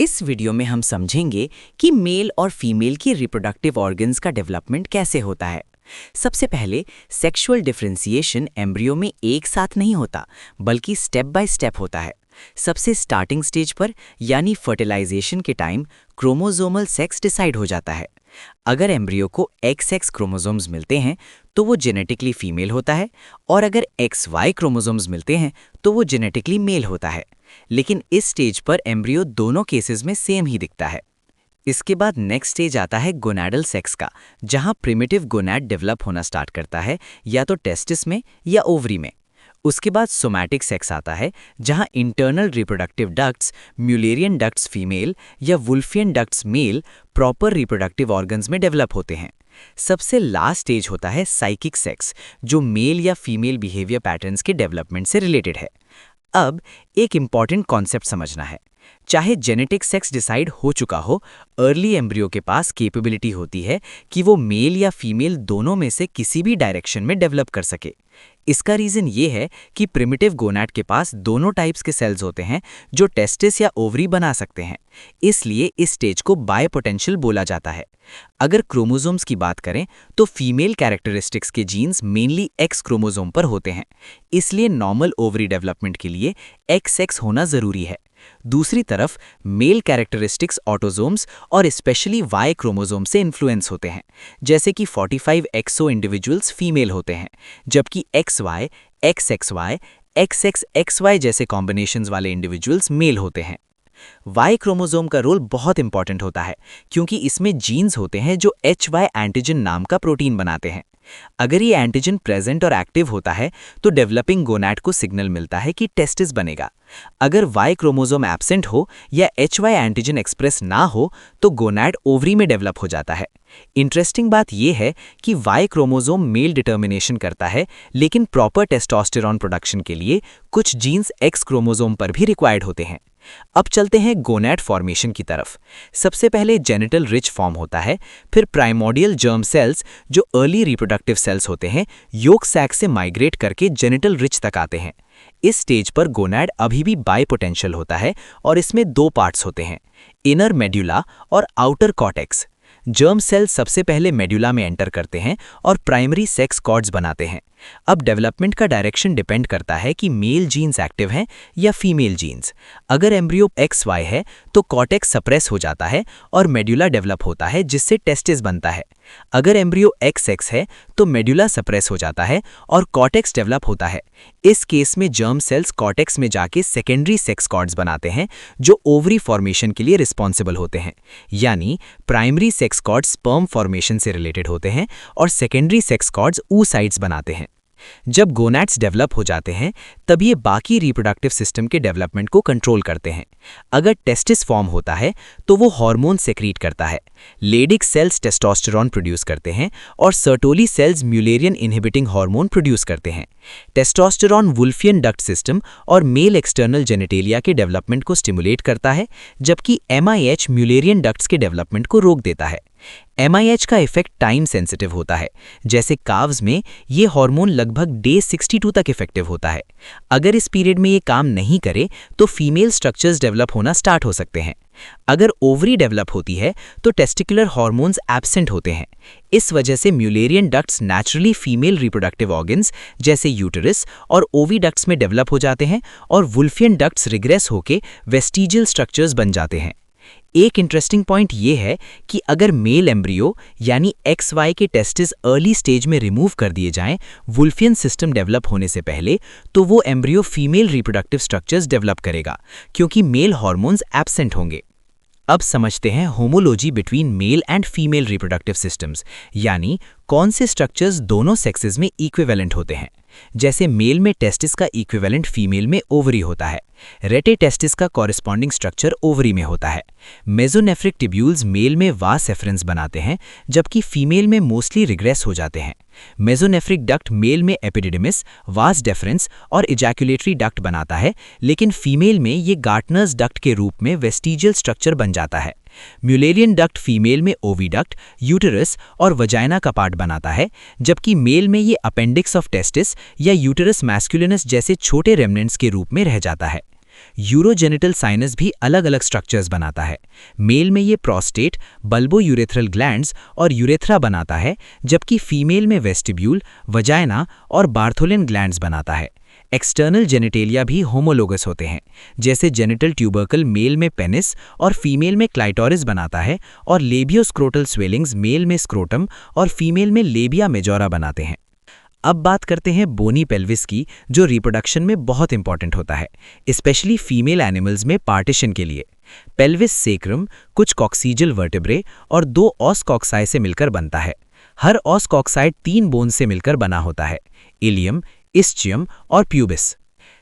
इस वीडियो में हम समझेंगे कि मेल और फीमेल की रिप्रोडक्टिव ऑर्गन्स का डेवलपमेंट कैसे होता है। सबसे पहले सेक्सुअल डिफरेंशिएशन एम्ब्रियो में एक साथ नहीं होता, बल्कि स्टेप बाय स्टेप होता है। सबसे स्टार्टिंग स्टेज पर यानी फर्टिलाइजेशन के टाइम क्रोमोसोमल सेक्स डिसाइड हो जाता है। अगर एम्ब्रियो को XX क्रोमोसोम्स मिलते हैं तो वो जेनेटिकली फीमेल होता है, और अगर XY क्रोमोसोम्स मिलते हैं तो वो जेनेटिकली मेल होता है। लेकिन इस स्टेज पर एम्ब्रियो दोनों केसेस में सेम ही दिखता है। इसके बाद नेक्स्ट स्टेज आता है गोनैडल सेक्स का, जहां प्रिमिटिव गोनैड डेवलप होना स्टार्ट करता है, या तो टेस्टिस में या ओवरी में। उसके बाद सोमैटिक सेक्स आता है, जहां internal reproductive ducts, Mullerian ducts female या Wolffian ducts male proper reproductive organs में डेवलप होते हैं। सबसे लास्ट स्टेज होता है साइकिक सेक्स, जो मेल या फीमेल बिहेवियर पैटर्न्स के डेवलपमेंट से रिलेटेड है। अब एक इम्पॉर्टेंट कॉन्सेप्ट समझना है। चाहे जेनेटिक सेक्स डिसाइड हो चुका हो, अर्ली एम्ब्रियो के पास कैपेबिलिटी होती है कि वो मेल या फीमेल दोनों में से किसी भी डायरेक्शन में डेवलप कर सके। इसका रीजन ये है कि प्रिमिटिव गोनैड के पास दोनों टाइप्स के सेल्स होते हैं जो टेस्टिस या ओवरी बना सकते हैं। इसलिए इस स्टेज को बायपोटेंशियल बोला जाता है। अगर क्रोमोसोम्स की बात करें तो फीमेल कैरेक्टरिस्टिक्स के जीन्स मेनली X क्रोमोसोम पर होते हैं, इसलिए नॉर्मल ओवरी डेवलपमेंट के लिए XX होना जरूरी है। दूसरी तरफ मेल कैरेक्टरिस्टिक्स ऑटोसोम्स और स्पेशली Y क्रोमोसोम से इन्फ्लुएंस होते हैं, जैसे कि 45XO इंडिविजुअल्स फीमेल होते हैं, जबकि XY, XXY, XXXY जैसे कॉम्बिनेशंस वाले इंडिविजुअल्स मेल होते हैं। Y क्रोमोसोम का रोल बहुत इंपॉर्टेंट होता है, क्योंकि इसमें जीन्स होते हैं जो HY एंटीजन नाम का प्रोटीन बनाते हैं। अगर ये एंटीजन प्रेजेंट और एक्टिव होता है तो डेवलपिंग गोनैड को सिग्नल मिलता है कि टेस्टिस बनेगा। अगर Y क्रोमोसोम एब्सेंट हो या HY एंटीजन एक्सप्रेस ना हो तो गोनैड ओवरी में डेवलप हो जाता है। इंटरेस्टिंग बात यह है कि Y क्रोमोसोम मेल डिटर्मिनेशन करता है, लेकिन प्रॉपर टेस्टोस्टेरॉन प्रोडक्शन के लिए कुछ जीन्स X क्रोमोसोम पर भी रिक्वायर्ड होते हैं। अब चलते हैं गोनैड फॉर्मेशन की तरफ। सबसे पहले जेनिटल रिच फॉर्म होता है, फिर प्राइमोर्डियल जर्म सेल्स जो अर्ली रिप्रोडक्टिव सेल्स होते हैं योक सैक से माइग्रेट करके जेनिटल रिच तक आते हैं। इस स्टेज पर गोनैड अभी भी बाइपोटेंशियल होता है और इसमें दो पार्ट्स होते हैं, इनर मेड्यूला और आउटर कॉर्टेक्स। जर्म सेल सबसे पहले मेड्यूला में एंटर करते हैं और प्राइमरी सेक्स कॉर्ड्स बनाते हैं। अब डेवलपमेंट का डायरेक्शन डिपेंड करता है कि मेल जीन्स एक्टिव हैं या फीमेल जीन्स। अगर एम्ब्रियो XY है तो कॉर्टेक्स सप्रेस हो जाता है और मेड्यूला डेवलप होता है, जिससे टेस्टिस बनता है। अगर एम्ब्रियो XX है तो मेड्यूला सप्रेस हो जाता है और कॉर्टेक्स डेवलप होता है। इस केस में जर्म सेल्स कॉर्टेक्स में जाके सेकेंडरी सेक्स कॉर्ड्स बनाते हैं जो ओवरी फॉर्मेशन के लिए रिस्पॉन्सिबल होते हैं। यानी primary sex cords sperm formation से रिलेटेड होते हैं और सेकेंडरी सेक्स कॉर्ड्स oocytes बनाते हैं। जब गोनैड्स डेवलप हो जाते हैं तब ये बाकी रिप्रोडक्टिव सिस्टम के डेवलपमेंट को कंट्रोल करते हैं। अगर टेस्टिस फॉर्म होता है तो वो हार्मोन सेक्रीट करता है। लेडिक सेल्स टेस्टोस्टेरॉन प्रोड्यूस करते हैं और Sertoli cells Mullerian inhibiting hormone produce करते हैं। टेस्टोस्टेरॉन वुल्फियन डक्ट सिस्टम और मेल एक्सटर्नल जेनेटेलिया के डेवलपमेंट को स्टिमुलेट करता है, जबकि MIH म्यूलेरियन डक्ट्स के डेवलपमेंट को रोक देता है। MIH का इफेक्ट टाइम सेंसिटिव होता है, जैसे काव्स में ये हार्मोन लगभग डे 62 तक इफेक्टिव होता है। अगर इस पीरियड में ये काम नहीं करे तो फीमेल स्ट्रक्चर्स डेवलप होना स्टार्ट हो सकते हैं। अगर ओवरी डेवलप होती है तो टेस्टिकुलर हार्मोन्स एब्सेंट होते हैं। इस वजह से Mullerian ducts naturally female reproductive organs जैसे यूटेरस और ओविडक्ट्स में डेवलप हो जाते हैं और वुल्फियन डक्ट्स रिग्रेस होके वेस्टिजियल स्ट्रक्चर्स बन जाते हैं। एक इंटरेस्टिंग पॉइंट ये है कि अगर मेल एम्ब्रियो यानी XY के टेस्टिस अर्ली स्टेज में रिमूव कर दिए जाएं वुल्फियन सिस्टम डेवलप होने से पहले, तो वो embryo female reproductive structures develop करेगा, क्योंकि मेल हार्मोन्स एब्सेंट होंगे। अब समझते हैं homology between male and female reproductive systems, यानी कौन से स्ट्रक्चर्स दोनों सेक्सेस में इक्विवेलेंट होते हैं। जैसे मेल में टेस्टिस का इक्विवेलेंट फीमेल में ओवरी होता है। रेटे टेस्टिस का कॉरेस्पॉन्डिंग स्ट्रक्चर ओवरी में होता है। मेसोनेफ्रिक टिब्यूल्स मेल में वास एफरेंस बनाते हैं, जबकि फीमेल में मोस्टली रिग्रेस हो जाते हैं। मेसोनेफ्रिक डक्ट मेल में एपिडिडिमिस, वास डेफरेंस और इजैकुलेटरी डक्ट बनाता है, लेकिन फीमेल में ये गार्टनर्स डक्ट के रूप में वेस्टिजियल स्ट्रक्चर बन जाता है। म्यूलेरियन डक्ट फीमेल में ओविडक्ट, यूटेरस और वजाइना का पार्ट बनाता है, जबकि मेल में ये अपेंडिक्स ऑफ टेस्टिस या यूटेरस मैस्कुलिनस जैसे छोटे रेमनेंट्स के रूप में रह जाता है। यूरोजेनिटल साइनस भी अलग अलग स्ट्रक्चर्स बनाता है। मेल में ये प्रोस्टेट, बल्बोयूरेथ्रल ग्लैंड्स और यूरेथ्रा बनाता है, जबकि फीमेल में वेस्टिब्यूल, वजाइना और बार्थोलिन ग्लैंड्स बनाता है। एक्सटर्नल जेनिटेलिया भी होमोलोगस होते हैं, जैसे जेनिटल ट्यूबरकल मेल में पेनिस और फीमेल में क्लाइटोरिस बनाता है, और लेबियोस्क्रोटल स्वेलिंग्स मेल में स्क्रोटम और फीमेल में लेबिया मेजोरा बनाते हैं। अब बात करते हैं बोनी पेल्विस की, जो रिप्रोडक्शन में बहुत इंपॉर्टेंट होता है, स्पेशली फीमेल एनिमल्स में पार्टिशन के लिए। पेल्विस सेक्रम कुछ कॉक्सीजल वर्टेब्रे और 2 ऑस कॉक्साई से मिलकर बनता है। हर ऑस कॉक्साइड 3 बोन से मिलकर बना होता है, इलियम, इस्चियम और प्यूबिस।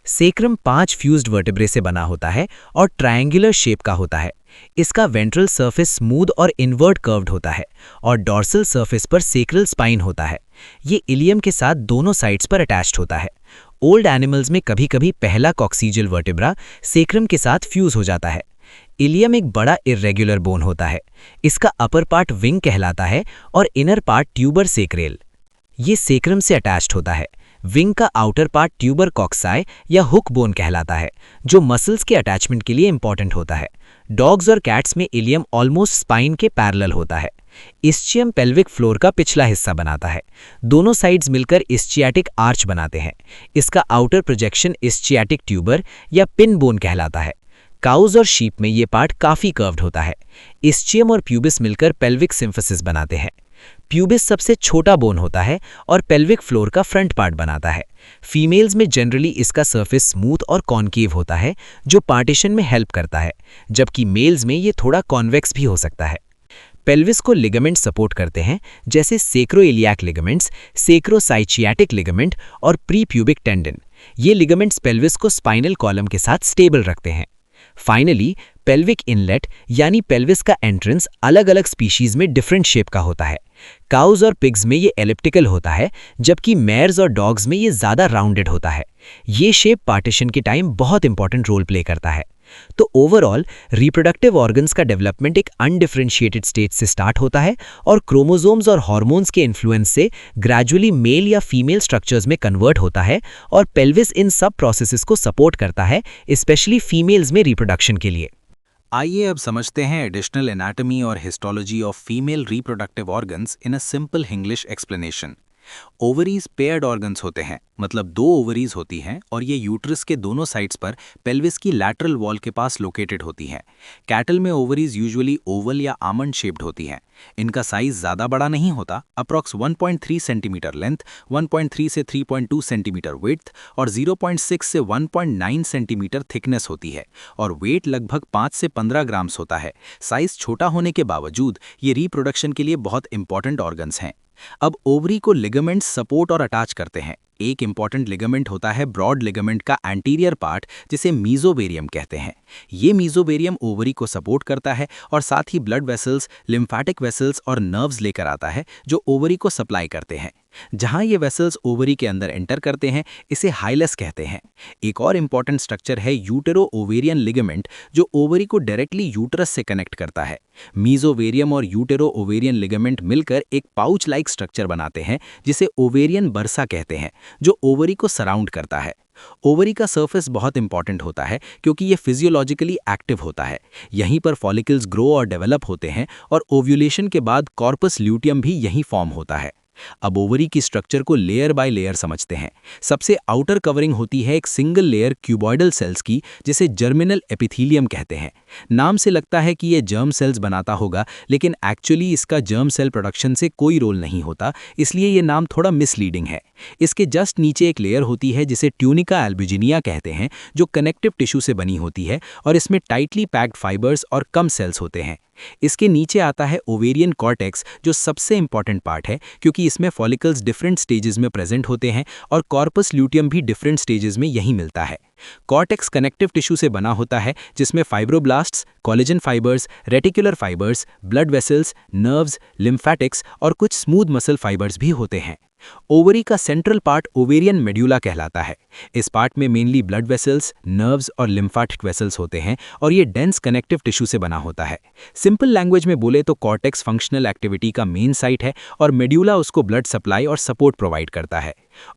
सेक्रम 5 फ्यूज्ड वर्टेब्रे से बना होता है और ट्रायंगुलर शेप का होता है। इसका वेंट्रल सरफेस स्मूथ और इनवर्ट कर्व्ड होता है और डॉर्सल सरफेस पर सेक्रल स्पाइन होता है। ये इलियम के साथ दोनों साइड्स पर अटैच्ड होता है। ओल्ड एनिमल्स में कभी-कभी पहला कॉक्सीजल वर्टेब्रा सेक्रम के साथ फ्यूज हो जाता है। इलियम एक बड़ा इर्रेगुलर बोन होता है। इसका अपर पार्ट विंग कहलाता है और इनर पार्ट ट्यूबर सेक्रेल। ये सेक्रम से अटैच्ड होता है। विंग का आउटर पार्ट ट्यूबर कॉक्साई या हुक बोन कहलाता है, जो मसल्स के अटैचमेंट के लिए इंपॉर्टेंट होता है। डॉग्स और कैट्स में इलियम ऑलमोस्ट स्पाइन के पैरेलल होता है। इस्चियम पेल्विक फ्लोर का पिछला हिस्सा बनाता है। दोनों साइड्स मिलकर इस्चियाटिक आर्च बनाते हैं। इसका आउटर प्रोजेक्शन इस्चियाटिक ट्यूबर या पिन बोन कहलाता है। काउज और शीप में ये पार्ट काफी कर्व्ड होता है। इस्चियम और प्यूबिस मिलकर पेल्विक सिम्फिसिस बनाते हैं। प्यूबिस सबसे छोटा बोन होता है और पेल्विक फ्लोर का फ्रंट पार्ट बनाता है। फीमेल्स में जनरली इसका सरफेस स्मूथ और कॉन्केव होता है, जो पार्टीशन में हेल्प करता है, जबकि मेल्स में ये थोड़ा कॉन्वेक्स भी हो सकता है। पेल्विस को लिगामेंट सपोर्ट करते हैं, जैसे सेक्रोइलियाक लिगामेंट्स, सेक्रोसाइचियाटिक लिगामेंट और प्रीप्यूबिक टेंडन। ये लिगामेंट्स पेल्विस को स्पाइनल कॉलम के साथ स्टेबल रखते हैं। फाइनली, पेल्विक इनलेट यानी पेल्विस का एंट्रेंस अलग अलग स्पीशीज में डिफरेंट शेप का होता है। काउज और पिग्स में ये एलिप्टिकल होता है, जबकि मेयर्स और डॉग्स में ये ज़्यादा राउंडेड होता है। ये शेप पार्टीशन के टाइम बहुत इंपॉर्टेंट रोल प्ले करता है। तो ओवरऑल रिप्रोडक्टिव ऑर्गन्स का डेवलपमेंट एक अनडिफरेंशिएटेड स्टेज से स्टार्ट होता है और क्रोमोसोम्स और हार्मोन्स के इन्फ्लुएंस से ग्रेजुअली मेल या फीमेल स्ट्रक्चर्स में कन्वर्ट होता है, और पेल्विस इन सब प्रोसेसेस को सपोर्ट करता है, स्पेशली फीमेल्स में रिप्रोडक्शन के लिए। आइए अब समझते हैं एडिशनल एनाटॉमी और histology of female reproductive organs in a simple English explanation. Ovaries paired organs होते हैं, मतलब 2 ओवरीज होती हैं और ये यूट्रस के दोनों साइड्स पर पेल्विस की लैटरल वॉल के पास लोकेटेड होती हैं। कैटल में ओवरीज यूजुअली ओवल या आमंड शेप्ड होती हैं। इनका साइज ज़्यादा बड़ा नहीं होता, अप्रॉक्स 1.3 सेंटीमीटर लेंथ, 1.3 से 3.2 सेंटीमीटर विड्थ और 0.6 से 1.9 सेंटीमीटर थिकनेस होती है, और वेट लगभग 5 से 15 ग्राम्स होता है। साइज छोटा होने के बावजूद ये रिप्रोडक्शन के लिए बहुत इंपॉर्टेंट ऑर्गन्स हैं। अब ओवरी को लिगामेंट्स सपोर्ट और अटैच करते हैं। एक इंपॉर्टेंट लिगामेंट होता है ब्रॉड लिगामेंट का एंटीरियर पार्ट, जिसे मीजोवेरियम कहते हैं। ये मीजोवेरियम ओवरी को सपोर्ट करता है और साथ ही ब्लड वेसल्स, लिम्फैटिक वेसल्स और नर्व्स लेकर आता है, जो ओवरी को सप्लाई करते हैं। जहां ये वेसल्स ओवरी के अंदर एंटर करते हैं, इसे हाइलस कहते हैं। एक और इंपॉर्टेंट स्ट्रक्चर है यूटेरो ओवेरियन लिगामेंट, जो ओवरी को डायरेक्टली यूटरस से कनेक्ट करता है। मीजोवेरियम और यूटेरो ओवेरियन लिगामेंट मिलकर एक पाउच लाइक स्ट्रक्चर बनाते हैं, जिसे ओवेरियन बर्सा कहते हैं, जो ओवरी को सराउंड करता है। ओवरी का सरफेस बहुत इंपॉर्टेंट होता है क्योंकि ये फिजियोलॉजिकली एक्टिव होता है। यहीं पर फॉलिकल्स ग्रो और डेवलप होते हैं और ओव्यूलेशन के बाद कॉर्पस ल्यूटियम भी यहीं फॉर्म होता है। अब ओवरी की स्ट्रक्चर को लेयर बाय लेयर समझते हैं। सबसे आउटर कवरिंग होती है एक सिंगल लेयर क्यूबॉइडल सेल्स की, जिसे जर्मिनल एपिथीलियम कहते हैं। नाम से लगता है कि ये जर्म सेल्स बनाता होगा, लेकिन एक्चुअली इसका जर्म सेल प्रोडक्शन से कोई रोल नहीं होता, इसलिए ये नाम थोड़ा मिसलीडिंग है। इसके जस्ट नीचे एक लेयर होती है जिसे ट्यूनिका एल्ब्यूजिनिया कहते हैं, जो कनेक्टिव टिश्यू से बनी होती है और इसमें टाइटली पैक्ड फाइबर्स और कम सेल्स होते हैं। इसके नीचे आता है ओवेरियन कॉर्टेक्स, जो सबसे इंपॉर्टेंट पार्ट है क्योंकि इसमें फॉलिकल्स डिफरेंट स्टेजेस में प्रेजेंट होते हैं और कॉर्पस ल्यूटियम भी डिफरेंट स्टेजेस में यहीं मिलता है। कॉर्टेक्स कनेक्टिव टिश्यू से बना होता है, जिसमें fibroblasts, collagen fibres, reticular fibres, blood vessels, nerves, lymphatics और कुछ स्मूथ मसल फाइबर्स भी होते हैं। ओवरी का सेंट्रल पार्ट ओवेरियन मेड्यूला कहलाता है। इस पार्ट में मेनली ब्लड वेसल्स, नर्व्स और लिम्फैटिक वेसल्स होते हैं और ये डेंस कनेक्टिव टिश्यू से बना होता है। सिंपल लैंग्वेज में बोले तो कॉर्टेक्स फंक्शनल एक्टिविटी का मेन साइट है और मेड्यूला उसको ब्लड सप्लाई और सपोर्ट प्रोवाइड करता है।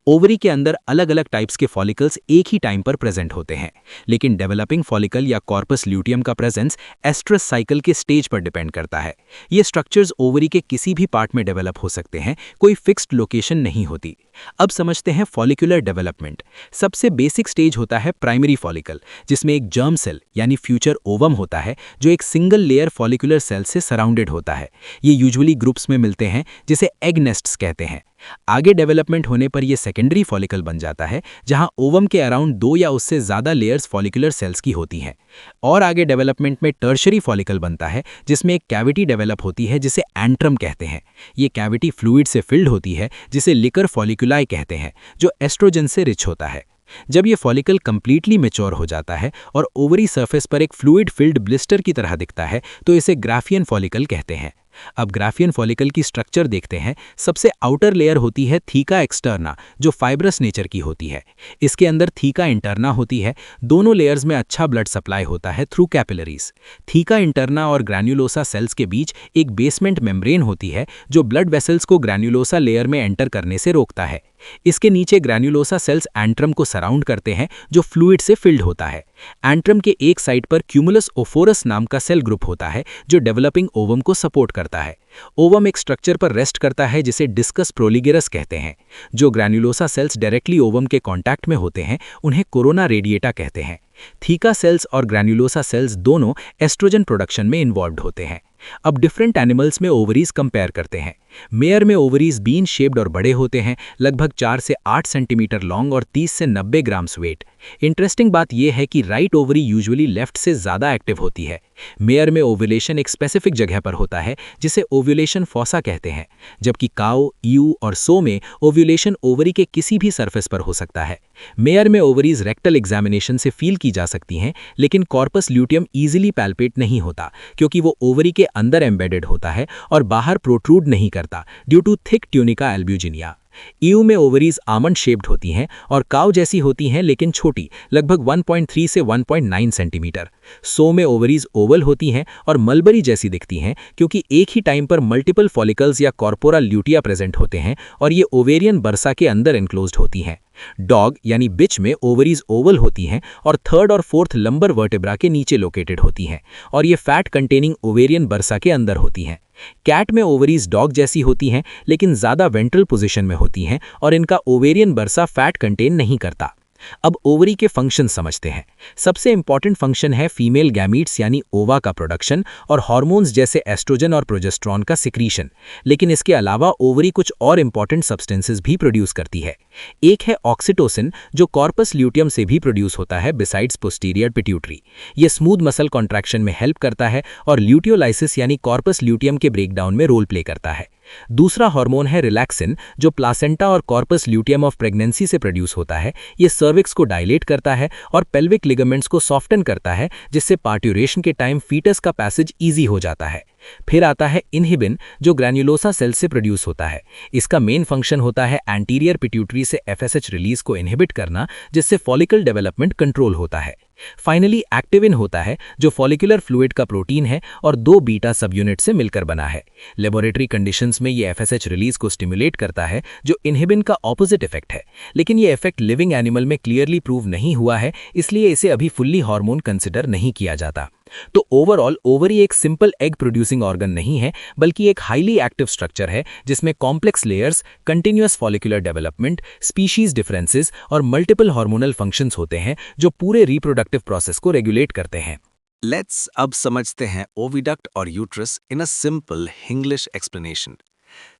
ओवरी के अंदर अलग अलग टाइप्स के फॉलिकल्स एक ही टाइम पर प्रेजेंट होते हैं, लेकिन डेवलपिंग फॉलिकल या कॉर्पस ल्यूटियम का प्रेजेंस एस्ट्रस साइकिल के स्टेज पर डिपेंड करता है। ये स्ट्रक्चर्स ओवरी के किसी भी पार्ट में डेवलप हो सकते हैं, कोई फिक्स्ड लोकेशन नहीं होती। अब समझते हैं फॉलिकुलर डेवलपमेंट। सबसे बेसिक स्टेज होता है प्राइमरी फॉलिकल, जिसमें एक जर्म सेल यानी फ्यूचर ओवम होता है, जो एक सिंगल लेयर फॉलिकुलर सेल से सराउंडेड होता है। ये यूजुअली ग्रुप्स में मिलते हैं, जिसे एग नेस्ट्स कहते हैं। आगे डेवलपमेंट होने पर यह सेकेंडरी फॉलिकल बन जाता है, जहां ओवम के अराउंड 2 या उससे ज्यादा लेयर्स फॉलिकुलर सेल्स की होती हैं। और आगे डेवलपमेंट में टर्शरी फॉलिकल बनता है, जिसमें एक कैविटी डेवलप होती है जिसे एंट्रम कहते हैं। ये कैविटी फ्लूइड से फिल्ड होती है, जिसे लिकर फॉलिकुलाई कहते हैं, जो एस्ट्रोजन से रिच होता है। जब ये फॉलिकल कंप्लीटली मैच्योर हो जाता है और ओवरी सरफेस पर एक फ्लूइड फिल्ड ब्लिस्टर की तरह दिखता है, तो इसे ग्राफियन फॉलिकल कहते हैं। अब ग्राफियन फॉलिकल की स्ट्रक्चर देखते हैं। सबसे आउटर लेयर होती है थीका एक्सटर्ना, जो फाइब्रस नेचर की होती है। इसके अंदर थीका इंटरना होती है। दोनों लेयर्स में अच्छा ब्लड सप्लाई होता है थ्रू कैपिलरीज। थीका इंटरना और ग्रैन्युलोसा सेल्स के बीच एक बेसमेंट मेम्ब्रेन होती है, जो ब्लड वेसल्स को ग्रैन्युलोसा लेयर में एंटर करने से रोकता है। इसके नीचे ग्रैन्युलोसा सेल्स एंट्रम को सराउंड करते हैं, जो फ्लूइड से फिल्ड होता है। एंट्रम के एक साइड पर क्यूमुलस ओफोरस नाम का सेल ग्रुप होता है, जो डेवलपिंग ओवम को सपोर्ट करता है। ओवम एक स्ट्रक्चर पर रेस्ट करता है जिसे डिस्कस प्रोलिगेरस कहते हैं। जो ग्रैन्युलोसा सेल्स डायरेक्टली ओवम के कांटेक्ट में होते हैं, उन्हें कोरोना रेडिएटा कहते हैं। थीका सेल्स और ग्रैन्युलोसा सेल्स दोनों एस्ट्रोजन प्रोडक्शन में इन्वॉल्व्ड होते हैं। अब डिफरेंट एनिमल्स में ओवरीज कंपेयर करते हैं। मेयर में ओवरीज बीन शेप्ड और बड़े होते हैं, लगभग 4 से 8 सेंटीमीटर लॉन्ग और 30 से 90 ग्राम्स वेट। इंटरेस्टिंग बात यह है कि राइट ओवरी यूजुअली लेफ्ट से ज़्यादा एक्टिव होती है। मेयर में ओव्यूलेशन एक स्पेसिफिक जगह पर होता है, जिसे ओव्यूलेशन फॉसा कहते हैं, जबकि काऊ, ईयू और सो में ओव्यूलेशन ओवरी के किसी भी सरफेस पर हो सकता है। मेयर में ओवरीज रेक्टल एग्जामिनेशन से फील की जा सकती हैं, लेकिन कॉर्पस ल्यूटियम ईजिली पैल्पेट नहीं होता, क्योंकि वो ओवरी के अंदर एम्बेडेड होता है और बाहर प्रोट्रूड नहीं करता due to thick tunica albuginea. EU में ओवरीज आमंड शेप्ड होती हैं और काऊ जैसी होती हैं, लेकिन छोटी, लगभग 1.3 से 1.9 सेंटीमीटर। सो में ओवरीज ओवल होती हैं और मलबरी जैसी दिखती हैं, क्योंकि एक ही टाइम पर मल्टीपल फॉलिकल्स या कॉर्पोरा ल्यूटिया प्रेजेंट होते हैं और ये ओवेरियन बर्सा के अंदर एनक्लोज्ड होती हैं। डॉग यानी बिच में ओवरीज ओवल होती हैं और थर्ड और फोर्थ लंबर वर्टेब्रा के नीचे लोकेटेड होती हैं और ये फैट कंटेनिंग ओवेरियन बर्सा के अंदर होती हैं। कैट में ओवरीज डॉग जैसी होती हैं, लेकिन ज़्यादा वेंट्रल पोजीशन में होती हैं और इनका ओवेरियन बर्सा फैट कंटेन नहीं करता। अब ओवरी के फंक्शन समझते हैं। सबसे इंपॉर्टेंट फंक्शन है फीमेल गैमीट्स यानी ओवा का प्रोडक्शन और हार्मोन्स जैसे एस्ट्रोजन और प्रोजेस्टेरॉन का सिक्रीशन। लेकिन इसके अलावा ओवरी कुछ और इंपॉर्टेंट सब्सटेंसेस भी प्रोड्यूस करती है। एक है ऑक्सीटोसिन, जो कॉर्पस ल्यूटियम से भी प्रोड्यूस होता है बिसाइड्स पोस्टीरियर पिट्यूटरी। ये स्मूथ मसल कॉन्ट्रैक्शन में हेल्प करता है और ल्यूटियोलाइसिस यानी कॉर्पस ल्यूटियम के ब्रेकडाउन में रोल प्ले करता है। दूसरा हार्मोन है रिलैक्सिन, जो प्लासेंटा और कॉर्पस ल्यूटियम ऑफ प्रेगनेंसी से प्रोड्यूस होता है। ये सर्विक्स को डायलेट करता है और पेल्विक लिगामेंट्स को सॉफ्टन करता है, जिससे पार्ट्यूरेशन के टाइम फीटस का पैसेज ईजी हो जाता है। फिर आता है इनहिबिन, जो ग्रैन्युलोसा सेल से प्रोड्यूस होता है। इसका मेन फंक्शन होता है एंटीरियर पिट्यूटरी से एफएसएच रिलीज को इनहिबिट करना, जिससे फॉलिकल डेवलपमेंट कंट्रोल होता है। फाइनली एक्टिविन होता है, जो फॉलिकुलर फ्लूइड का प्रोटीन है और 2 बीटा सब यूनिट से मिलकर बना है। लेबोरेटरी कंडीशंस में ये एफएसएच रिलीज को स्टिमुलेट करता है, जो इनहिबिन का ऑपोजिट इफेक्ट है। लेकिन ये इफेक्ट लिविंग एनिमल में क्लियरली प्रूव नहीं हुआ है, इसलिए इसे अभी फुल्ली हार्मोन कंसिडर नहीं किया जाता। तो ओवरऑल ओवरी एक सिंपल एग प्रोड्यूसिंग ऑर्गन नहीं है, बल्कि एक हाईली एक्टिव स्ट्रक्चर है, जिसमें complex layers, continuous follicular development, species differences और मल्टीपल हार्मोनल फंक्शंस होते हैं, जो पूरे रिप्रोडक्टिव प्रोसेस को रेगुलेट करते हैं। लेट्स अब समझते हैं ओविडक्ट और uterus in a simple English explanation.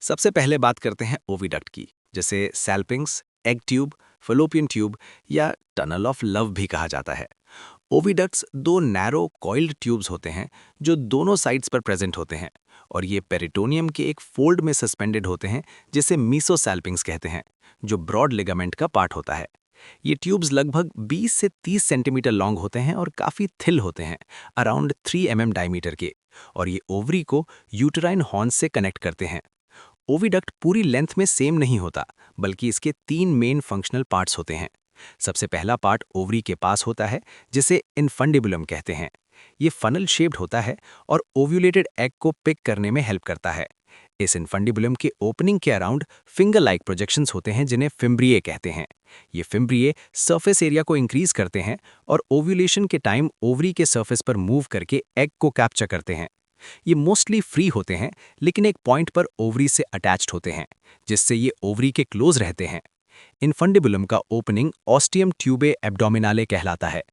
सबसे पहले बात करते हैं ओविडक्ट की, जिसे सैल्पिंग्स, एग ट्यूब, फलोपियन ट्यूब या टनल ऑफ लव भी कहा जाता है। ओविडक्ट्स 2 नैरो कॉइल्ड ट्यूब्स होते हैं, जो दोनों साइड्स पर प्रेजेंट होते हैं और ये पेरिटोनियम के एक फोल्ड में सस्पेंडेड होते हैं, जिसे मीसोसैल्पिंग्स कहते हैं, जो ब्रॉड लिगामेंट का पार्ट होता है। ये ट्यूब्स लगभग 20 से 30 सेंटीमीटर लॉन्ग होते हैं और काफ़ी थिल होते हैं, अराउंड 3 mm डायमीटर के, और ये ओवरी को यूटेराइन हॉर्न्स से कनेक्ट करते हैं। ओविडक्ट पूरी लेंथ में सेम नहीं होता, बल्कि इसके 3 मेन फंक्शनल पार्ट्स होते हैं। सबसे पहला पार्ट ओवरी के पास होता है, जिसे इनफंडिबुलम कहते हैं। ये फनल शेप्ड होता है और ओव्यूलेटेड एग को पिक करने में हेल्प करता है। इस इन्फंडिबुलम के ओपनिंग के अराउंड फिंगर लाइक प्रोजेक्शंस होते हैं जिन्हें फिम्ब्रिए कहते हैं। ये फिम्ब्रिए सरफेस एरिया को इंक्रीज करते हैं और ओव्यूलेशन के टाइम ओवरी के सरफेस पर मूव करके एग को कैप्चर करते हैं। ये मोस्टली फ्री होते हैं, लेकिन एक पॉइंट पर ओवरी से अटैच्ड होते हैं, जिससे ये ओवरी के क्लोज रहते हैं। इन्फंडिबुलम का ओपनिंग ऑस्टियम ट्यूबे एब्डोमिनाले कहलाता है।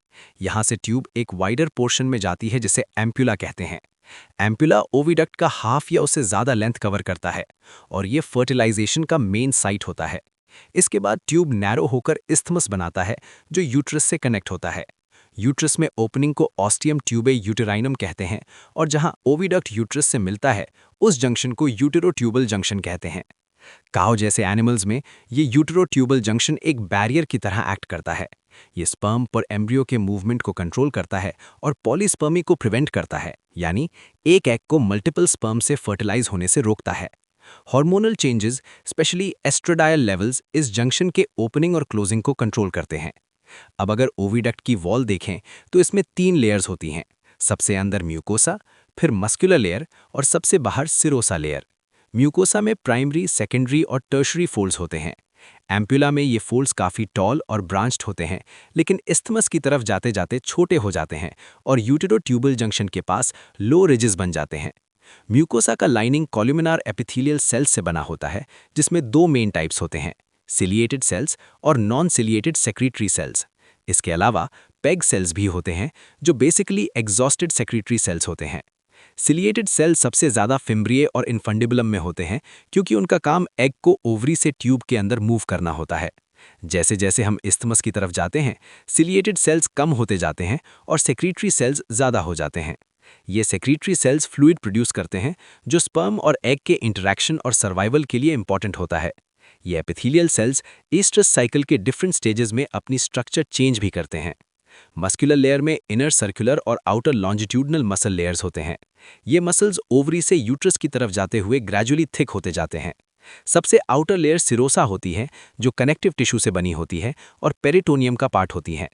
यहाँ से ट्यूब एक वाइडर पोर्शन में जाती है जिसे एम्पुला कहते हैं। एम्पुला ओविडक्ट का हाफ या उससे ज़्यादा लेंथ कवर करता है और ये फर्टिलाइजेशन का मेन साइट होता है। इसके बाद ट्यूब नैरो होकर इस्थमस बनाता है जो यूट्रस से कनेक्ट होता है। यूट्रस में ओपनिंग को ऑस्टियम ट्यूबे यूटेराइनम कहते हैं और जहां ओविडक्ट यूट्रस से मिलता है उस जंक्शन को यूटेरोट्यूबल जंक्शन कहते हैं। काऊ जैसे एनिमल्स में ये यूटेरोट्यूबल जंक्शन एक बैरियर की तरह एक्ट करता है। ये स्पर्म पर एम्ब्रियो के मूवमेंट को कंट्रोल करता है और पॉलीस्पर्मी को प्रिवेंट करता है, यानी एक एग को मल्टीपल स्पर्म से फर्टिलाइज होने से रोकता है। हार्मोनल चेंजेस, स्पेशली एस्ट्रोडायल लेवल्स, इस जंक्शन के ओपनिंग और क्लोजिंग को कंट्रोल करते हैं। अब अगर ओविडक्ट की वॉल देखें तो इसमें 3 लेयर्स होती हैं। सबसे अंदर म्यूकोसा, फिर मस्कुलर लेयर और सबसे बाहर सिरोसा लेयर। म्यूकोसा में प्राइमरी, सेकेंडरी और टर्शरी फोल्ड्स होते हैं। एम्पुला में ये फोल्ड्स काफ़ी टॉल और ब्रांच्ड होते हैं, लेकिन इस्थमस की तरफ जाते जाते छोटे हो जाते हैं और यूटेरोट्यूबल जंक्शन के पास लो रिजेस बन जाते हैं। म्यूकोसा का लाइनिंग कॉल्यूमिनार एपिथेलियल सेल्स से बना होता है, जिसमें 2 मेन टाइप्स होते हैं, सिलिएटेड सेल्स और नॉन सिलिएटेड सेक्रेटरी सेल्स। इसके अलावा पेग सेल्स भी होते हैं जो बेसिकली एग्जॉस्टेड सेक्रेटरी सेल्स होते हैं। सिलिएटेड सेल सबसे ज़्यादा फिम्ब्रिए और इन्फंडिबुलम में होते हैं क्योंकि उनका काम एग को ओवरी से ट्यूब के अंदर मूव करना होता है। जैसे जैसे हम इस्थमस की तरफ जाते हैं, सिलिएटेड सेल्स कम होते जाते हैं और सेक्रेटरी सेल्स ज़्यादा हो जाते हैं। ये सेक्रेटरी सेल्स फ्लूइड प्रोड्यूस करते हैं जो स्पर्म और एग के इंटरैक्शन और सर्वाइवल के लिए इंपॉर्टेंट होता है। ये एपिथेलियल सेल्स ईस्ट्रस साइकिल के डिफरेंट स्टेजेस में अपनी स्ट्रक्चर चेंज भी करते हैं। मस्कुलर लेयर में इनर सर्कुलर और आउटर लॉन्जिट्यूडनल मसल लेयर्स होते हैं। ये मसल्स ओवरी से यूट्रस की तरफ जाते हुए ग्रेजुअली थिक होते जाते हैं। सबसे आउटर लेयर सिरोसा होती है जो कनेक्टिव टिश्यू से बनी होती है और पेरिटोनियम का पार्ट होती है।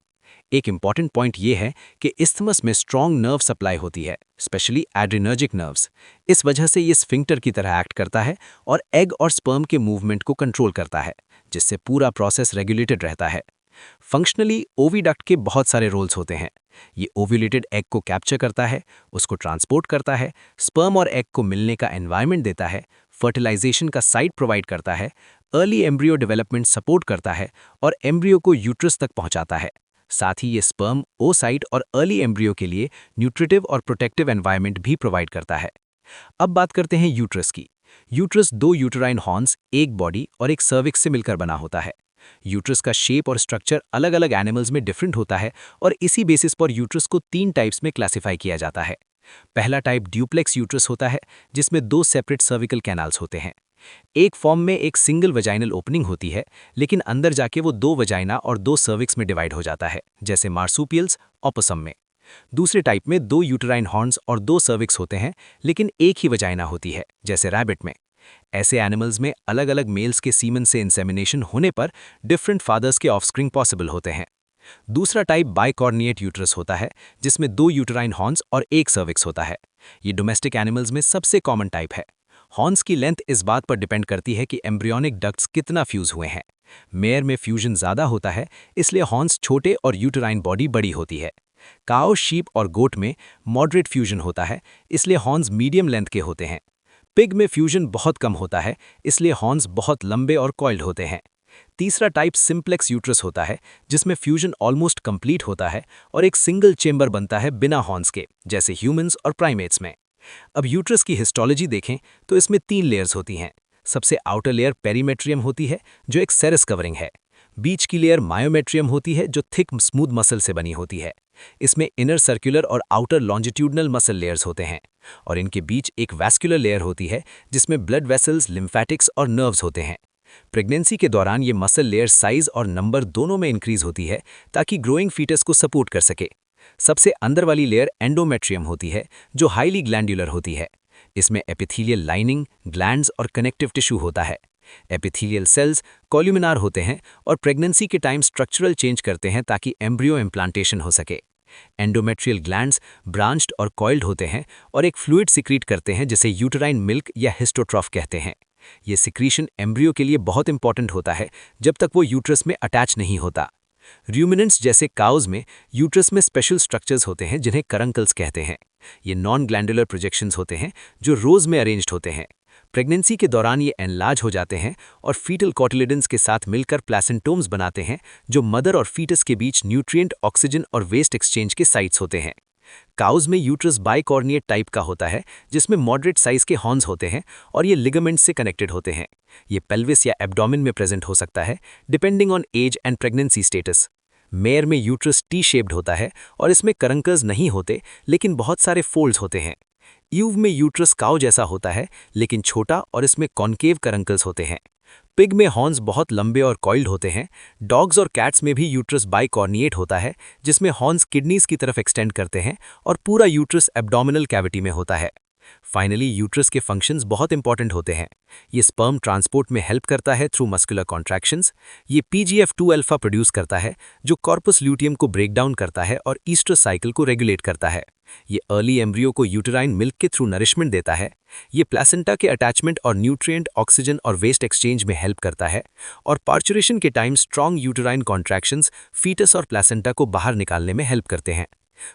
एक इंपॉर्टेंट पॉइंट ये है कि इस्थमस में स्ट्रॉन्ग नर्व सप्लाई होती है, स्पेशली एड्रिनर्जिक नर्व्स। इस वजह से ये स्फिंक्टर की तरह एक्ट करता है और एग और स्पर्म के मूवमेंट को कंट्रोल करता है, जिससे पूरा प्रोसेस रेगुलेटेड रहता है। फंक्शनली ओविडक्ट के बहुत सारे रोल्स होते हैं। ये ओव्यूलेटेड एग को कैप्चर करता है, उसको ट्रांसपोर्ट करता है, स्पर्म और एग को मिलने का एनवायरनमेंट देता है, फर्टिलाइजेशन का साइट प्रोवाइड करता है, अर्ली एम्ब्रियो डेवलपमेंट सपोर्ट करता है और एम्ब्रियो को यूट्रस तक पहुंचाता है। साथ ही ये स्पर्म, ओसाइट और अर्ली एम्ब्रियो के लिए न्यूट्रिटिव और प्रोटेक्टिव एनवायरनमेंट भी प्रोवाइड करता है। अब बात करते हैं यूट्रस की। यूट्रस 2 यूटेराइन हॉर्न्स, एक बॉडी और एक सर्विक्स से मिलकर बना होता है। यूट्रस का शेप और स्ट्रक्चर अलग अलग एनिमल्स में डिफरेंट होता है और इसी बेसिस पर यूट्रस को 3 टाइप्स में क्लासिफाई किया जाता है। पहला टाइप ड्यूप्लेक्स यूट्रस होता है, जिसमें 2 सेपरेट सर्विकल कैनाल्स होते हैं। एक फॉर्म में एक सिंगल वजाइनल ओपनिंग होती है, लेकिन अंदर जाके वो 2 वजाइना और 2 सर्विक्स में डिवाइड हो जाता है, जैसे मार्सुपियल्स, ऑपोसम में। दूसरे टाइप में 2 यूटेराइन हॉर्न्स और 2 सर्विक्स होते हैं, लेकिन एक ही वजाइना होती है, जैसे रैबिट में। ऐसे एनिमल्स में अलग अलग मेल्स के सीमन से इंसेमिनेशन होने पर डिफरेंट फादर्स के ऑफस्प्रिंग पॉसिबल होते हैं। दूसरा टाइप बाइकॉर्निएट यूट्रस होता है, जिसमें 2 यूटेराइन हॉर्न्स और एक सर्विक्स होता है। ये डोमेस्टिक एनिमल्स में सबसे कॉमन टाइप है। हॉर्न्स की लेंथ इस बात पर डिपेंड करती है कि एम्ब्रियोनिक डक्ट्स कितना फ्यूज हुए हैं। मेयर में फ्यूजन ज़्यादा होता है, इसलिए हॉर्न्स छोटे और यूटेराइन बॉडी बड़ी होती है। काऊ, शीप और गोट में मॉडरेट फ्यूजन होता है, इसलिए हॉर्न्स मीडियम लेंथ के होते हैं। पिग में फ्यूजन बहुत कम होता है, इसलिए हॉर्न्स बहुत लंबे और कॉइल्ड होते हैं। तीसरा टाइप सिंप्लेक्स यूट्रस होता है, जिसमें फ्यूजन ऑलमोस्ट कंप्लीट होता है और एक सिंगल चेंबर बनता है बिना हॉर्न्स के, जैसे ह्यूमंस और प्राइमेट्स में। अब यूट्रस की हिस्टोलॉजी देखें तो इसमें 3 लेयर्स होती हैं। सबसे आउटर लेयर पेरीमेट्रियम होती है, जो एक सेरस कवरिंग है। बीच की लेयर मायोमेट्रियम होती है, जो थिक स्मूथ मसल से बनी होती है। इसमें इनर सर्कुलर और आउटर लॉन्जिट्यूडनल मसल लेयर्स होते हैं और इनके बीच एक वैस्कुलर लेयर होती है, जिसमें ब्लड वेसल्स, लिम्फेटिक्स और नर्व्स होते हैं। प्रेगनेंसी के दौरान ये मसल लेयर साइज और नंबर दोनों में इंक्रीज होती है ताकि ग्रोइंग फीटस को सपोर्ट कर सके। सबसे अंदर वाली लेयर एंडोमेट्रियम होती है, जो हाईली ग्लैंडुलर होती है। इसमें एपिथेलियल लाइनिंग, ग्लैंड्स और कनेक्टिव टिश्यू होता है। एपिथेलियल सेल्स कॉल्यूमिनार होते हैं और प्रेगनेंसी के टाइम स्ट्रक्चरल चेंज करते हैं ताकि एम्ब्रियो इम्प्लांटेशन हो सके। एंडोमेट्रियल ग्लैंड्स ब्रांच्ड और कॉइल्ड होते हैं और एक फ्लूइड सिक्रीट करते हैं जिसे यूटेराइन मिल्क या हिस्टोट्रॉफ कहते हैं। ये सिक्रीशन एम्ब्रियो के लिए बहुत इंपॉर्टेंट होता है जब तक वो यूट्रस में अटैच नहीं होता। रूमिनेंट्स जैसे काउज में यूट्रस में स्पेशल स्ट्रक्चर्स होते हैं जिन्हें करंकल्स कहते हैं। ये नॉन ग्लैंडुलर प्रोजेक्शंस होते हैं जो रोज में अरेंज्ड होते हैं। प्रेगनेंसी के दौरान ये एनलार्ज हो जाते हैं और फीटल कॉटिलिडन्स के साथ मिलकर प्लेसेंटोम्स बनाते हैं जो मदर और फीटस के बीच न्यूट्रिएंट, ऑक्सीजन और वेस्ट एक्सचेंज के साइट्स होते हैं। काउज में यूट्रस बाइकॉर्निएट टाइप का होता है जिसमें मॉडरेट साइज के हॉर्न्स होते हैं और ये लिगामेंट्स से कनेक्टेड होते हैं। ये पेल्विस या एब्डोमेन में प्रेजेंट हो सकता है depending on age and pregnancy status. Mare में यूट्रस टी शेप्ड होता है और इसमें करंकर्स नहीं होते लेकिन बहुत सारे फोल्ड्स होते हैं। यूव में यूट्रस काउ जैसा होता है लेकिन छोटा और इसमें कॉन्केव करंकल्स होते हैं। पिग में हॉर्न्स बहुत लंबे और कॉइल्ड होते हैं। डॉग्स और कैट्स में भी यूट्रस बाइकॉर्निएट होता है जिसमें हॉर्न्स किडनीज की तरफ एक्सटेंड करते हैं और पूरा यूट्रस एब्डोमिनल कैविटी में होता है। फाइनली यूट्रस के फंक्शंस बहुत इंपॉर्टेंट होते हैं। ये स्पर्म ट्रांसपोर्ट में हेल्प करता है थ्रू मस्कुलर कॉन्ट्रैक्शंस। ये PGF2 अल्फा प्रोड्यूस करता है जो कॉर्पस ल्यूटियम को ब्रेक डाउन करता है और ईस्ट्रस साइकिल को रेगुलेट करता है। ये अर्ली एम्ब्रियो को यूटेराइन मिल्क के थ्रू नरिशमेंट देता है। ये प्लेसेंटा के अटैचमेंट और न्यूट्रिएंट, ऑक्सीजन और वेस्ट एक्सचेंज में हेल्प करता है और पार्चुरेशन के time strong uterine contractions fetus और प्लेसेंटा को बाहर निकालने में हेल्प करते हैं।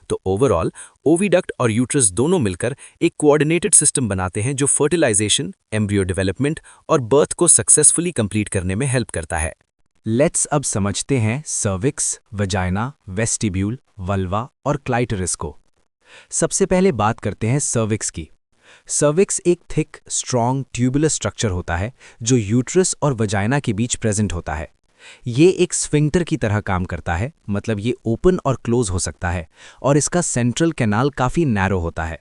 तो ओवरऑल ओविडक्ट और यूट्रस दोनों मिलकर एक कोऑर्डिनेटेड सिस्टम बनाते हैं जो फर्टिलाइजेशन, एम्ब्रियो डेवलपमेंट और बर्थ को सक्सेसफुली कंप्लीट करने में हेल्प करता है। लेट्स अब समझते हैं सर्विक्स, वजाइना, वेस्टिब्यूल, वल्वा और क्लाइटरिस को। सबसे पहले बात करते हैं सर्विक्स की। सर्विक्स एक थिक, स्ट्रॉन्ग, ट्यूबुलर स्ट्रक्चर होता है जो यूट्रस और वजाइना के बीच प्रेजेंट होता है। ये एक स्फिंक्टर की तरह काम करता है, मतलब ये ओपन और क्लोज हो सकता है और इसका सेंट्रल कैनाल काफ़ी नैरो होता है।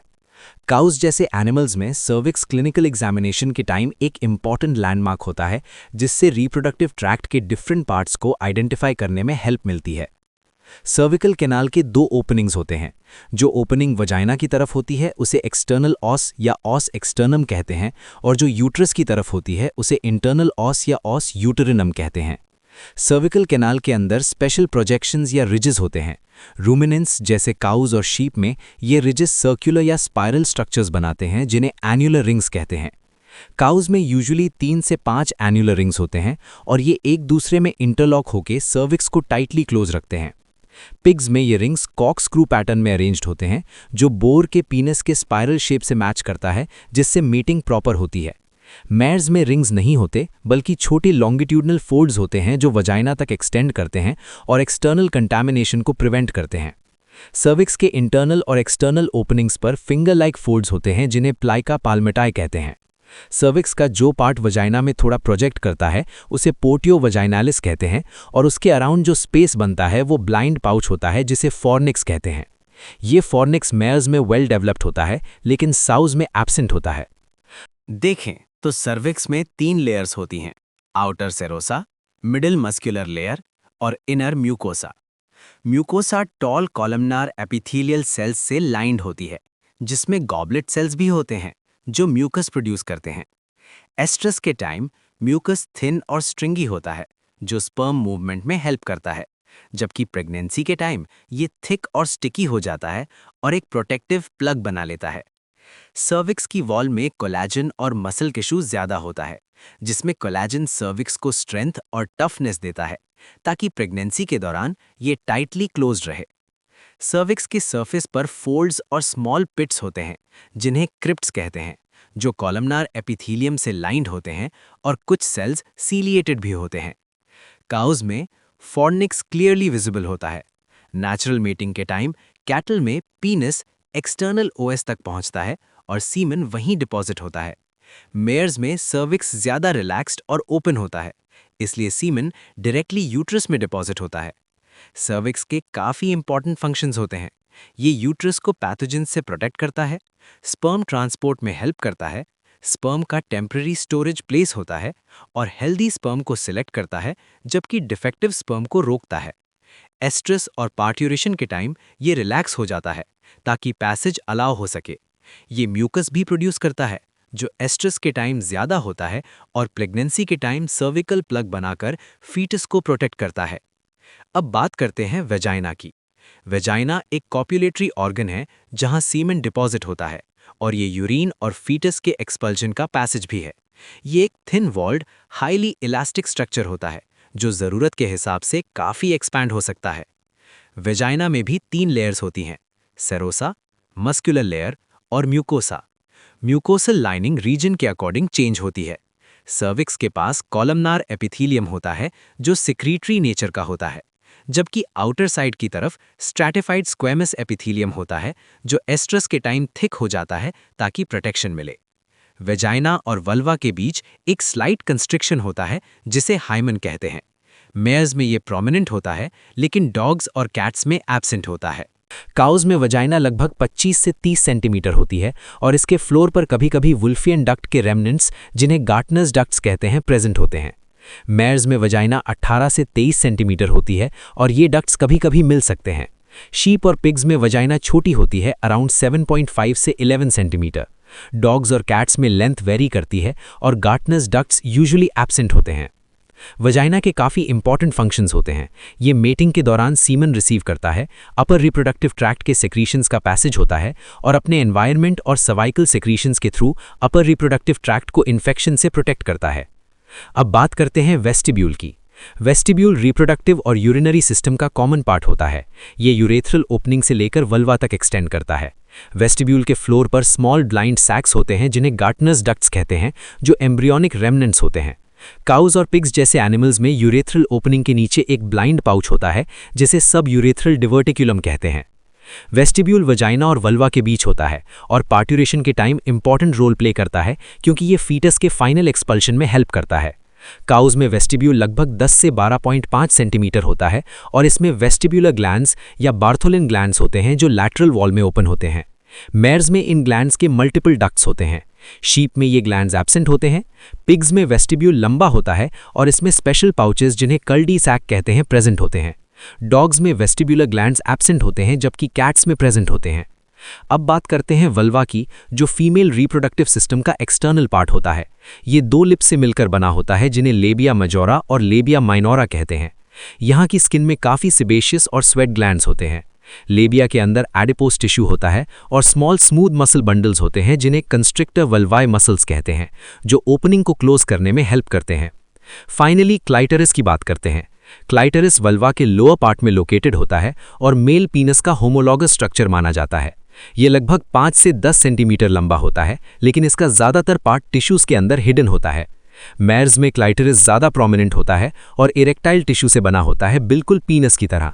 काउज जैसे एनिमल्स में सर्विक्स क्लिनिकल एग्जामिनेशन के टाइम एक इम्पॉर्टेंट लैंडमार्क होता है जिससे रिप्रोडक्टिव ट्रैक्ट के डिफरेंट पार्ट्स को आइडेंटिफाई करने में हेल्प मिलती है। सर्विकल कैनाल के दो ओपनिंग्स होते हैं। जो ओपनिंग वजाइना की तरफ होती है उसे एक्सटर्नल ऑस या ऑस एक्सटर्नम कहते हैं और जो यूट्रस की तरफ होती है उसे इंटरनल ऑस या ऑस यूटेरिनम कहते हैं। सर्विकल कैनाल के अंदर स्पेशल प्रोजेक्शंस या रिजेस होते हैं। रूमिनेंट्स जैसे काउज और शीप में ये रिजेस सर्कुलर या स्पाइरल स्ट्रक्चर्स बनाते हैं जिन्हें एन्युलर रिंग्स कहते हैं। काउज में यूजुअली 3 से 5 एन्युलर रिंग्स होते हैं और ये एक दूसरे में इंटरलॉक होकर सर्विक्स को टाइटली क्लोज रखते हैं। पिग्स में ये रिंग्स कॉक स्क्रू पैटर्न में अरेंज्ड होते हैं जो बोर के पीनस के स्पाइरल शेप से मैच करता है जिससे मीटिंग प्रॉपर होती है। मेयर्स में रिंग्स नहीं होते बल्कि छोटे लॉन्गिट्यूडनल फोल्ड्स होते हैं जो वजाइना तक एक्सटेंड करते हैं और एक्सटर्नल कंटामिनेशन को प्रिवेंट करते हैं। सर्विक्स के इंटरनल और एक्सटर्नल ओपनिंग्स पर फिंगर लाइक फोल्ड्स होते हैं जिन्हें प्लाइका पाल्मेटाई कहते हैं। सर्विक्स का जो पार्ट वजाइना में थोड़ा प्रोजेक्ट करता है उसे पोर्टियो वजाइनालिस कहते हैं और उसके अराउंड जो स्पेस बनता है वो ब्लाइंड पाउच होता है जिसे फॉर्निक्स कहते हैं। ये फॉर्निक्स मेयर्स में वेल डेवलप्ड होता है लेकिन साउज में एब्सेंट होता है। देखें तो सर्विक्स में 3 लेयर्स होती हैं, outer serosa, middle muscular layer और inner mucosa. Mucosa tall columnar epithelial cells से लाइंड होती है जिसमें गॉबलेट सेल्स भी होते हैं जो म्यूकस प्रोड्यूस करते हैं। एस्ट्रस के टाइम म्यूकस थिन और स्ट्रिंगी होता है जो स्पर्म मूवमेंट में हेल्प करता है, जबकि प्रेगनेंसी के टाइम ये थिक और स्टिकी हो जाता है और एक प्रोटेक्टिव प्लग बना लेता है। सर्विक्स की वॉल में कोलेजन और मसल टिश्यू ज्यादा होता है जिसमें कोलेजन सर्विक्स को स्ट्रेंथ और टफनेस देता है ताकि प्रेगनेंसी के दौरान ये टाइटली क्लोज्ड रहे। सर्विक्स के सरफेस पर फोल्ड्स और स्मॉल पिट्स होते हैं जिन्हें क्रिप्ट्स कहते हैं जो कॉलमनार एपिथेलियम से लाइंड होते हैं और कुछ सेल्स सीलिएटेड भी होते हैं। काउज में फॉर्निक्स क्लियरली विजिबल होता है। नेचुरल मेटिंग के टाइम कैटल में पीनस एक्सटर्नल ओएस तक पहुंचता है और सीमेन वहीं डिपॉजिट होता है। मेयर्स में सर्विक्स ज्यादा रिलैक्स्ड और ओपन होता है, इसलिए सीमेन डायरेक्टली यूट्रस में डिपॉजिट होता है। सर्विक्स के काफ़ी इंपॉर्टेंट फंक्शंस होते हैं। ये यूट्रस को पैथोजन से प्रोटेक्ट करता है, स्पर्म ट्रांसपोर्ट में हेल्प करता है, स्पर्म का टेम्पररी स्टोरेज प्लेस होता है और हेल्दी स्पर्म को सिलेक्ट करता है जबकि डिफेक्टिव स्पर्म को रोकता है। एस्ट्रस और पार्ट्यूरेशन के टाइम ये रिलैक्स हो जाता है ताकि पैसेज अलाउ हो सके। ये म्यूकस भी प्रोड्यूस करता है जो एस्ट्रस के टाइम ज़्यादा होता है और प्रेगनेंसी के टाइम सर्विकल प्लग बनाकर फीटस को प्रोटेक्ट करता है। अब बात करते हैं वेजाइना की। वेजाइना एक कॉप्युलेटरी ऑर्गन है जहां सीमेन डिपॉजिट होता है और ये यूरिन और फीटस के एक्सपल्जन का पैसेज भी है। ये एक thin walled, highly elastic structure होता है जो ज़रूरत के हिसाब से काफ़ी एक्सपैंड हो सकता है। वेजाइना में भी 3 लेयर्स होती हैं: सेरोसा, मस्कुलर लेयर और म्यूकोसा। म्यूकोसल लाइनिंग रीजन के अकॉर्डिंग चेंज होती है। सर्विक्स के पास कॉलमनार एपिथेलियम होता है जो सिक्रीटरी नेचर का होता है, जबकि आउटर साइड की तरफ स्ट्रैटिफाइड स्क्वेमस एपिथेलियम होता है जो एस्ट्रस के टाइम थिक हो जाता है ताकि प्रोटेक्शन मिले। वेजाइना और वल्वा के बीच एक स्लाइट कंस्ट्रिक्शन होता है जिसे हाइमन कहते हैं। मेयर्स में ये प्रोमिनेंट होता है लेकिन डॉग्स और कैट्स में एब्सेंट होता है। काउज में वजाइना लगभग 25 से 30 सेंटीमीटर होती है और इसके फ्लोर पर कभी-कभी वुल्फियन डक्ट के रेमनेंट्स, जिन्हें गार्टनर्स डक्ट्स कहते हैं, प्रेजेंट होते हैं। मेयर्स में वजाइना 18 से 23 सेंटीमीटर होती है और ये डक्ट्स कभी-कभी मिल सकते हैं। शीप और पिग्स में वजाइना छोटी होती है, अराउंड 7.5 से 11 सेंटीमीटर। डॉग्स और कैट्स में लेंथ वेरी करती है और गार्टनर्स डक्ट्स यूजुअली एब्सेंट होते हैं। वजाइना के काफ़ी इंपॉर्टेंट फंक्शंस होते हैं। ये मेटिंग के दौरान सीमन रिसीव करता है, अपर रिप्रोडक्टिव ट्रैक्ट के सेक्रीशंस का पैसेज होता है और अपने एनवायरनमेंट और सर्वाइकल सेक्रीशंस के थ्रू अपर रिप्रोडक्टिव ट्रैक्ट को इन्फेक्शन से प्रोटेक्ट करता है। अब बात करते हैं वेस्टिब्यूल की। वेस्टिब्यूल रिप्रोडक्टिव और यूरिनरी सिस्टम का कॉमन पार्ट होता है। ये यूरेथ्रल ओपनिंग से लेकर वल्वा तक एक्सटेंड करता है। वेस्टिब्यूल के फ्लोर पर स्मॉल ब्लाइंड सैक्स होते हैं जिन्हें गार्टनर्स डक्ट्स कहते हैं, जो एम्ब्रियोनिक रेमनेंट्स होते हैं। काउज और पिग्स जैसे एनिमल्स में यूरेथ्रल ओपनिंग के नीचे एक ब्लाइंड पाउच होता है जिसे सब यूरेथ्रल डिवर्टिकुलम कहते हैं। वेस्टिब्यूल वजाइना और वल्वा के बीच होता है और पार्ट्यूरेशन के टाइम इंपॉर्टेंट रोल प्ले करता है क्योंकि ये फीटस के फाइनल एक्सपल्शन में हेल्प करता है। काउज में वेस्टिब्यूल लगभग 10 से 12.5 सेंटीमीटर होता है और इसमें वेस्टिब्यूलर ग्लैंड्स या बार्थोलिन ग्लैंड्स होते हैं जो लैटरल वॉल में ओपन होते हैं। मेयर्स में इन ग्लैंड्स के मल्टीपल डक्ट्स होते हैं। शीप में ये ग्लैंड्स एब्सेंट होते हैं। पिग्स में वेस्टिब्यूल लंबा होता है और इसमें स्पेशल पाउचेस, जिन्हें कल्डी सैक कहते हैं, प्रेजेंट होते हैं। डॉग्स में वेस्टिब्यूलर ग्लैंड्स एब्सेंट होते हैं जबकि कैट्स में प्रेजेंट होते हैं। अब बात करते हैं वल्वा की, जो फीमेल रिप्रोडक्टिव सिस्टम का एक्सटर्नल पार्ट होता है। ये 2 लिप्स से मिलकर बना होता है जिन्हें लेबिया मेजोरा और लेबिया माइनोरा कहते हैं। यहाँ की स्किन में काफ़ी सिबेशियस और स्वेट ग्लैंड्स होते हैं। लेबिया के अंदर एडिपोस टिश्यू होता है और स्मॉल स्मूथ मसल बंडल्स होते हैं जिन्हें कंस्ट्रिक्टर वल्वाई मसल्स कहते हैं, जो ओपनिंग को क्लोज करने में हेल्प करते हैं। फाइनली क्लाइटरिस की बात करते हैं। क्लाइटरिस वल्वा के लोअर पार्ट में लोकेटेड होता है और मेल पीनस का होमोलॉगस स्ट्रक्चर माना जाता है। ये लगभग 5 से 10 सेंटीमीटर लंबा होता है, लेकिन इसका ज़्यादातर पार्ट टिश्यूज़ के अंदर हिडन होता है। मेयर्स में क्लाइटरिस ज़्यादा प्रोमिनेंट होता है और इरेक्टाइल टिश्यू से बना होता है, बिल्कुल पीनस की तरह।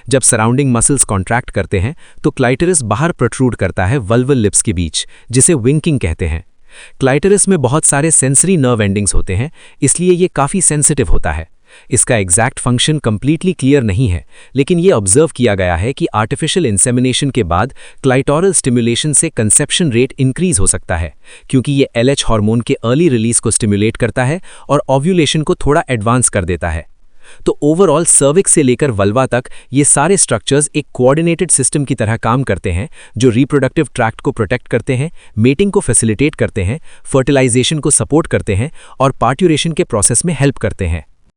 जब सराउंडिंग मसल्स कॉन्ट्रैक्ट करते हैं तो क्लाइटरिस बाहर प्रोट्रूड करता है वल्वल लिप्स के बीच, जिसे विंकिंग कहते हैं। क्लाइटरिस में बहुत सारे सेंसरी नर्व एंडिंग्स होते हैं, इसलिए ये काफ़ी सेंसिटिव होता है। इसका एग्जैक्ट फंक्शन कंप्लीटली क्लियर नहीं है, लेकिन ये ऑब्जर्व किया गया है कि आर्टिफिशियल इंसेमिनेशन के बाद क्लाइटोरल स्टिमुलेशन से कंसेप्शन रेट इंक्रीज हो सकता है, क्योंकि ये LH हार्मोन के अर्ली रिलीज को स्टिमुलेट करता है और ओव्यूलेशन को थोड़ा एडवांस कर देता है। तो ओवरऑल सर्विक्स से लेकर वल्वा तक ये सारे स्ट्रक्चर्स एक कोऑर्डिनेटेड सिस्टम की तरह काम करते हैं, जो रिप्रोडक्टिव ट्रैक्ट को प्रोटेक्ट करते हैं, मेटिंग को फैसिलिटेट करते हैं, फर्टिलाइजेशन को सपोर्ट करते हैं और पार्ट्यूरेशन के प्रोसेस में हेल्प करते हैं।